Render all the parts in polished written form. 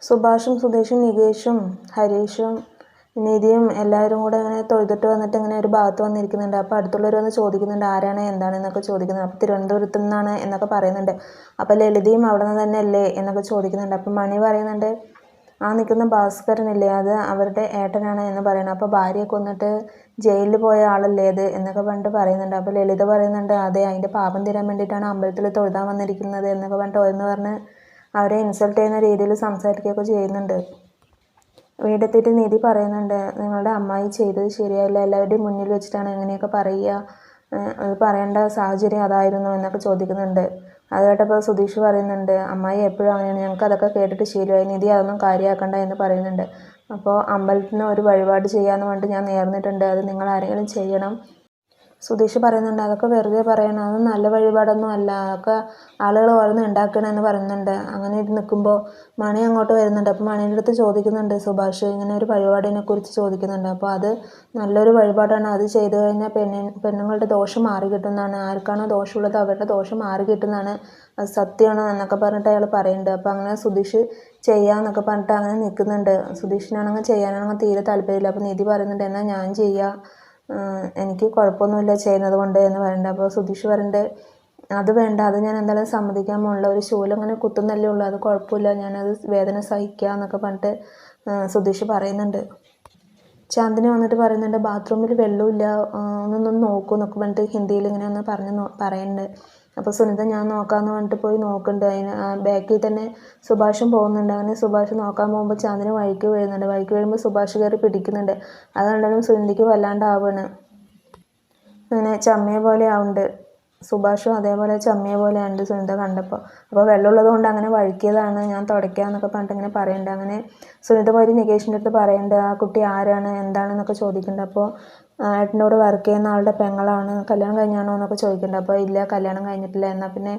സുഭാഷും സുധീഷും നികേഷും ഹരീഷും നിധിയും എല്ലാവരും കൂടെ ഇങ്ങനെ തൊഴുതിട്ട് വന്നിട്ട് ഇങ്ങനെ ഒരു ഭാഗത്ത് വന്നിരിക്കുന്നുണ്ട്. അപ്പോൾ അടുത്തുള്ളവർ വന്ന് ചോദിക്കുന്നുണ്ട് ആരാണ് എന്താണ് എന്നൊക്കെ ചോദിക്കുന്നുണ്ട്. അപ്പോൾ തിരുവനന്തപുരത്ത് നിന്നാണ് എന്നൊക്കെ പറയുന്നുണ്ട്. അപ്പോൾ ലളിതയും അവിടെ നിന്ന് തന്നെ അല്ലേ എന്നൊക്കെ ചോദിക്കുന്നുണ്ട്. അപ്പോൾ മണി പറയുന്നുണ്ട് ആ നിൽക്കുന്ന ഭാസ്കരനില്ലേ അത് അവരുടെ ഏട്ടനാണ് എന്ന് പറയുന്നത്. അപ്പോൾ ഭാര്യയെ കൊന്നിട്ട് ജയിലിൽ പോയ ആളല്ലേ അത് എന്നൊക്കെ പറഞ്ഞിട്ട് പറയുന്നുണ്ട്. അപ്പോൾ ലളിത പറയുന്നുണ്ട് അതെ അതിൻ്റെ പാപം തീരാൻ വേണ്ടിയിട്ടാണ് അമ്പലത്തിൽ തൊഴുതാൻ വന്നിരിക്കുന്നത് എന്നൊക്കെ പറഞ്ഞിട്ട് ഓരോന്ന് പറഞ്ഞ് അവരെ ഇൻസൾട്ട് ചെയ്യുന്ന രീതിയിൽ സംസാരിക്കുകയൊക്കെ ചെയ്യുന്നുണ്ട്. വീടെത്തിയിട്ട് നിധി പറയുന്നുണ്ട് നിങ്ങളുടെ അമ്മായി ചെയ്തത് ശരിയായില്ല, എല്ലാവരുടെയും മുന്നിൽ വെച്ചിട്ടാണ് എങ്ങനെയൊക്കെ പറയുക, അത് പറയേണ്ട സാഹചര്യം അതായിരുന്നു എന്നൊക്കെ ചോദിക്കുന്നുണ്ട്. അത് കേട്ടപ്പോൾ സുധീഷ് പറയുന്നുണ്ട് അമ്മായി എപ്പോഴും അങ്ങനെയാണ്, ഞങ്ങൾക്ക് അതൊക്കെ കേട്ടിട്ട് ശീലമായി, നിധി അതൊന്നും കാര്യമാക്കണ്ട എന്ന് പറയുന്നുണ്ട്. അപ്പോൾ അമ്പലത്തിന് ഒരു വഴിപാട് ചെയ്യാമെന്ന് പറഞ്ഞിട്ട് ഞാൻ നേർന്നിട്ടുണ്ട്, അത് നിങ്ങൾ ആരെങ്കിലും ചെയ്യണം. സുധീഷ് പറയുന്നുണ്ട് അതൊക്കെ വെറുതെ പറയണം, അത് നല്ല വഴിപാടൊന്നും അല്ല, അതൊക്കെ ആളുകൾ ഓരോന്ന് ഉണ്ടാക്കണമെന്ന് പറയുന്നുണ്ട്. അങ്ങനെ നിൽക്കുമ്പോൾ മണി അങ്ങോട്ട് വരുന്നുണ്ട്. അപ്പോൾ മണീൻ്റെ അടുത്ത് ചോദിക്കുന്നുണ്ട് സുഭാഷ് ഇങ്ങനെ ഒരു വഴിപാടിനെ കുറിച്ച് ചോദിക്കുന്നുണ്ട്. അപ്പോൾ അത് നല്ലൊരു വഴിപാടാണ്, അത് ചെയ്തു കഴിഞ്ഞാൽ പെണ്ണുങ്ങളുടെ ദോഷം മാറി കിട്ടുന്നതാണ്, ആർക്കാണോ ദോഷമുള്ളത് അവരുടെ ദോഷം മാറി കിട്ടുന്നതാണ്, അത് സത്യമാണ് എന്നൊക്കെ പറഞ്ഞിട്ട് അയാൾ പറയുന്നുണ്ട്. അപ്പോൾ അങ്ങനെ സുധീഷ് ചെയ്യാമെന്നൊക്കെ പറഞ്ഞിട്ട് അങ്ങനെ നിൽക്കുന്നുണ്ട്. സുധീഷിനാണെങ്കിൽ ചെയ്യാനാണെങ്കിൽ തീരെ താല്പര്യമില്ല. അപ്പോൾ നിധി പറയുന്നുണ്ട് എന്നാൽ ഞാൻ ചെയ്യാം, എനിക്ക് കുഴപ്പമൊന്നുമില്ല ചെയ്യുന്നത് കൊണ്ട് എന്ന് പറയുന്നുണ്ട്. അപ്പോൾ സുധീഷ് പറയുന്നുണ്ട് അത് വേണ്ട, അത് ഞാൻ എന്തായാലും സമ്മതിക്കാൻ പോകുന്നില്ല, ഒരു ശൂലം അങ്ങനെ കുത്തുന്നല്ലേ ഉള്ളൂ, അത് കുഴപ്പമില്ല, ഞാനത് വേദന സഹിക്കുക എന്നൊക്കെ പറഞ്ഞിട്ട് സുധീഷ് പറയുന്നുണ്ട്. ചാന്ദിനി വന്നിട്ട് പറയുന്നുണ്ട് ബാത്റൂമിൽ വെള്ളമില്ല, ഒന്നൊന്ന് നോക്കൂ എന്നൊക്കെ പറഞ്ഞിട്ട് ഹിന്ദിയിൽ ഇങ്ങനെ ഒന്ന് പറയുന്നുണ്ട്. അപ്പോൾ സുനിത ഞാൻ നോക്കാമെന്ന് പറഞ്ഞിട്ട് പോയി നോക്കുന്നുണ്ട്. അതിന് ബാക്കിൽ തന്നെ സുഭാഷും പോകുന്നുണ്ട്. അങ്ങനെ സുഭാഷ് നോക്കാൻ പോകുമ്പോൾ ചാന്ദിനി വഴിക്ക് വീഴുന്നുണ്ട്. വഴിക്ക് വീഴുമ്പോൾ സുഭാഷ് കയറി പിടിക്കുന്നുണ്ട്. അത് കണ്ടാലും സുനിതയ്ക്ക് വല്ലാണ്ടാവുകയാണ്, അങ്ങനെ ചമ്മിയ പോലെ ആവുന്നുണ്ട്. സുഭാഷും അതേപോലെ ചമ്മിയ പോലെയുണ്ട് സുനിത കണ്ടപ്പോൾ. അപ്പോൾ വെള്ളമുള്ളത് കൊണ്ട് അങ്ങനെ വഴുക്കിയതാണ്, ഞാൻ തുടയ്ക്കാമെന്നൊക്കെ പറഞ്ഞിട്ട് ഇങ്ങനെ പറയുന്നുണ്ട്. അങ്ങനെ സുനിത പോയി നികേഷിൻ്റെ അടുത്ത് പറയുന്നുണ്ട് ആ കുട്ടി ആരാണ് എന്താണെന്നൊക്കെ ചോദിക്കുന്നുണ്ട്. അപ്പോൾ ഏട്ടനോട് വർക്ക് ചെയ്യുന്ന ആളുടെ പെങ്ങളാണ്, കല്യാണം കഴിഞ്ഞാണോ എന്നൊക്കെ ചോദിക്കുന്നുണ്ട്. അപ്പോൾ ഇല്ല കല്യാണം കഴിഞ്ഞിട്ടില്ല, എന്നാൽ പിന്നെ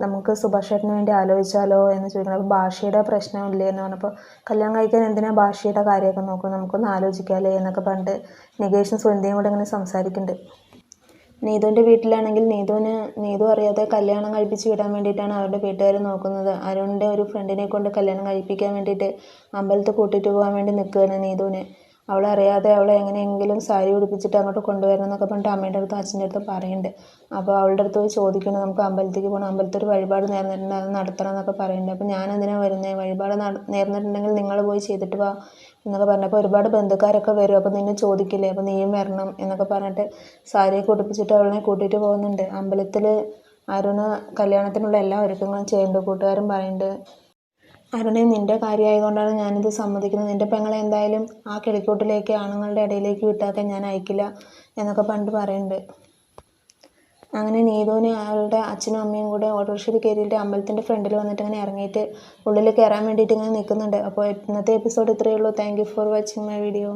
നമുക്ക് സുഭാഷ് ഏട്ടന് വേണ്ടി ആലോചിച്ചാലോ എന്ന് ചോദിക്കുന്നത്. അപ്പോൾ ഭാഷയുടെ പ്രശ്നമില്ലേ എന്ന് പറഞ്ഞപ്പോൾ കല്യാണം കഴിക്കാൻ എന്തിനാണ് ഭാഷയുടെ കാര്യമൊക്കെ നോക്കും, നമുക്കൊന്ന് ആലോചിക്കാമല്ലേ എന്നൊക്കെ പറഞ്ഞിട്ട് നികേഷും സുനിതയും കൂടെ ഇങ്ങനെ സംസാരിക്കുന്നുണ്ട്. നീതുവിൻ്റെ വീട്ടിലാണെങ്കിൽ നീതു അറിയാതെ കല്യാണം കഴിപ്പിച്ച് വിടാൻ വേണ്ടിയിട്ടാണ് അവരുടെ വീട്ടുകാർ നോക്കുന്നത്. അരുണിൻ്റെ ഒരു ഫ്രണ്ടിനെ കൊണ്ട് കല്യാണം കഴിപ്പിക്കാൻ വേണ്ടിയിട്ട് അമ്പലത്തിൽ കൂട്ടിയിട്ട് പോകാൻ വേണ്ടി നിൽക്കുകയാണ് നീതുവിനെ. അവളറിയാതെ അവളെ എങ്ങനെയെങ്കിലും സാരി ഉടുപ്പിച്ചിട്ട് അങ്ങോട്ട് കൊണ്ടുവരണം എന്നൊക്കെ പറഞ്ഞിട്ട് അമ്മയുടെ അടുത്തും അച്ഛൻ്റെ അടുത്തും പറയുന്നുണ്ട്. അപ്പോൾ അവളുടെ അടുത്ത് പോയി ചോദിക്കണം നമുക്ക് അമ്പലത്തേക്ക് പോകണം, അമ്പലത്തിൽ ഒരു വഴിപാട് നേർന്നിട്ടുണ്ട് അത് നടത്തണം എന്നൊക്കെ പറയുന്നുണ്ട്. അപ്പോൾ ഞാൻ എന്തിനാണ് വരുന്നത്, വഴിപാട് നേർന്നിട്ടുണ്ടെങ്കിൽ നിങ്ങൾ പോയി ചെയ്തിട്ട് വാ എന്നൊക്കെ പറഞ്ഞപ്പോൾ ഒരുപാട് ബന്ധുക്കാരൊക്കെ വരും, അപ്പോൾ നിന്നെ ചോദിക്കില്ലേ, അപ്പോൾ നീയും വരണം എന്നൊക്കെ പറഞ്ഞിട്ട് സാരിയൊക്കെ ഉടുപ്പിച്ചിട്ട് അവളെ കൂട്ടിയിട്ട് പോകുന്നുണ്ട്. അമ്പലത്തിൽ അരുണ് കല്യാണത്തിനുള്ള എല്ലാ ഒരുക്കങ്ങളും ചെയ്യുന്നുണ്ട്. കൂട്ടുകാരും പറയുന്നുണ്ട് അരുണെ നിൻ്റെ കാര്യമായതുകൊണ്ടാണ് ഞാനിത് സമ്മതിക്കുന്നത്, നിൻ്റെ പെങ്ങളെ എന്തായാലും ആ കിളിക്കൂട്ടിലേക്ക് ആണുങ്ങളുടെ ഇടയിലേക്ക് വിട്ടാക്കാൻ ഞാൻ അയക്കില്ല എന്നൊക്കെ പറഞ്ഞിട്ട് പറയുന്നുണ്ട്. അങ്ങനെ നീതുവിനെ അവളുടെ അച്ഛനും അമ്മയും കൂടെ ഓട്ടോറിക്ഷയിൽ കയറിയിട്ട് അമ്പലത്തിൻ്റെ ഫ്രണ്ടിൽ വന്നിട്ട് ഇങ്ങനെ ഇറങ്ങിയിട്ട് ഉള്ളിൽ കയറാൻ വേണ്ടിയിട്ട് ഇങ്ങനെ നിൽക്കുന്നുണ്ട്. അപ്പോൾ ഇന്നത്തെ എപ്പിസോഡ് ഇത്രയേ ഉള്ളൂ. Thank you for watching my video.